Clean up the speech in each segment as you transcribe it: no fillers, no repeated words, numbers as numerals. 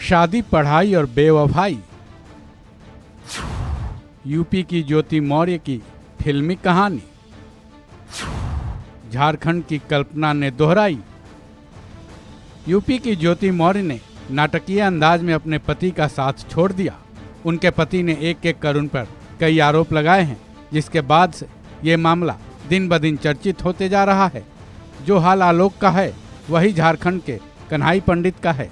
शादी, पढ़ाई और बेवफाई। यूपी की ज्योति मौर्य की फिल्मी कहानी झारखंड की कल्पना ने दोहराई। यूपी की ज्योति मौर्य ने नाटकीय अंदाज में अपने पति का साथ छोड़ दिया। उनके पति ने एक एक कर उन पर कई आरोप लगाए हैं, जिसके बाद से ये मामला दिन ब दिन चर्चित होते जा रहा है। जो हाल आलोक का है वही झारखंड के कन्हाई पंडित का है।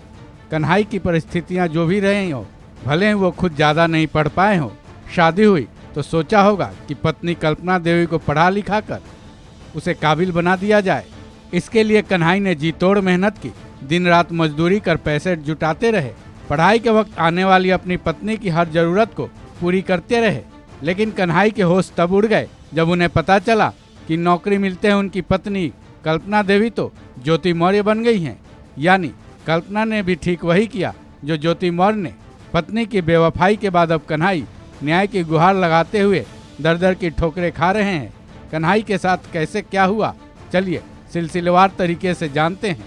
कन्हाई की परिस्थितियां जो भी रही हो, भले ही वो खुद ज़्यादा नहीं पढ़ पाए हो, शादी हुई तो सोचा होगा कि पत्नी कल्पना देवी को पढ़ा लिखा कर उसे काबिल बना दिया जाए। इसके लिए कन्हाई ने जी तोड़ मेहनत की, दिन रात मजदूरी कर पैसे जुटाते रहे, पढ़ाई के वक्त आने वाली अपनी पत्नी की हर जरूरत को पूरी करते रहे। लेकिन कन्हाई के होश तब उड़ गए जब उन्हें पता चला कि नौकरी मिलते हैं उनकी पत्नी कल्पना देवी तो ज्योति मौर्य बन गई हैं। यानी कल्पना ने भी ठीक वही किया जो ज्योति मौर्य ने। पत्नी की बेवफाई के बाद अब कन्हाई न्याय की गुहार लगाते हुए दर दर की ठोकरें खा रहे हैं। कन्हाई के साथ कैसे क्या हुआ, चलिए सिलसिलेवार तरीके से जानते हैं।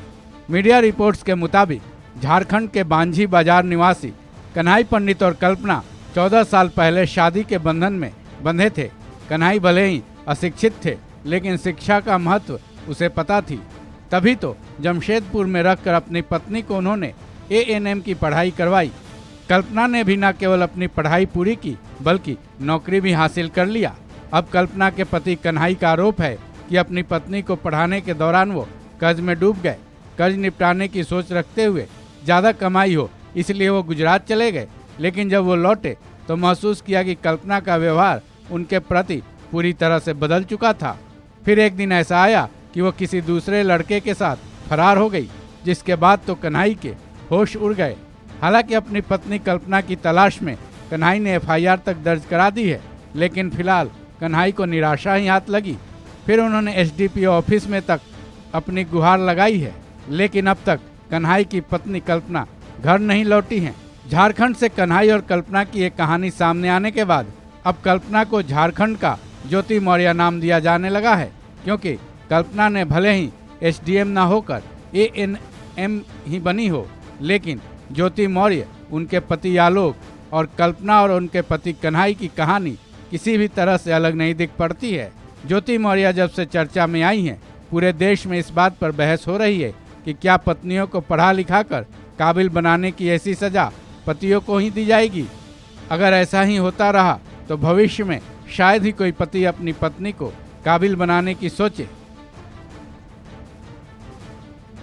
मीडिया रिपोर्ट्स के मुताबिक झारखंड के बांझी बाजार निवासी कन्हाई पंडित और कल्पना 14 साल पहले शादी के बंधन में बंधे थे। कन्हाई भले ही अशिक्षित थे, लेकिन शिक्षा का महत्व उसे पता थी। तभी तो जमशेदपुर में रखकर अपनी पत्नी को उन्होंने ANM की पढ़ाई करवाई। कल्पना ने भी न केवल अपनी पढ़ाई पूरी की, बल्कि नौकरी भी हासिल कर लिया। अब कल्पना के पति कन्हाई का आरोप है कि अपनी पत्नी को पढ़ाने के दौरान वो कर्ज में डूब गए। कर्ज निपटाने की सोच रखते हुए ज़्यादा कमाई हो इसलिए वो गुजरात चले गए। लेकिन जब वो लौटे तो महसूस किया कि कल्पना का व्यवहार उनके प्रति पूरी तरह से बदल चुका था। फिर एक दिन ऐसा आया कि वो किसी दूसरे लड़के के साथ फरार हो गई, जिसके बाद तो कन्हाई के होश उड़ गए। हालांकि अपनी पत्नी कल्पना की तलाश में कन्हाई ने FIR तक दर्ज करा दी है, लेकिन फिलहाल कन्हाई को निराशा ही हाथ लगी। फिर उन्होंने SDPO ऑफिस में तक अपनी गुहार लगाई है, लेकिन अब तक कन्हाई की पत्नी कल्पना घर नहीं लौटी हैं। झारखंड से कन्हाई और कल्पना की एक कहानी सामने आने के बाद अब कल्पना को झारखंड का ज्योति मौर्य नाम दिया जाने लगा है, क्योंकि कल्पना ने भले ही SDM ना होकर ANM ही बनी हो, लेकिन ज्योति मौर्य, उनके पति आलोक और कल्पना और उनके पति कन्हाई की कहानी किसी भी तरह से अलग नहीं दिख पड़ती है। ज्योति मौर्य जब से चर्चा में आई हैं, पूरे देश में इस बात पर बहस हो रही है कि क्या पत्नियों को पढ़ा लिखा कर काबिल बनाने की ऐसी सजा पतियों को ही दी जाएगी। अगर ऐसा ही होता रहा तो भविष्य में शायद ही कोई पति अपनी पत्नी को काबिल बनाने की सोचे।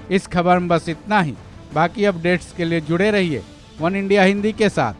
इस खबर में बस इतना ही। बाकी अपडेट्स के लिए जुड़े रहिए वन इंडिया हिंदी के साथ।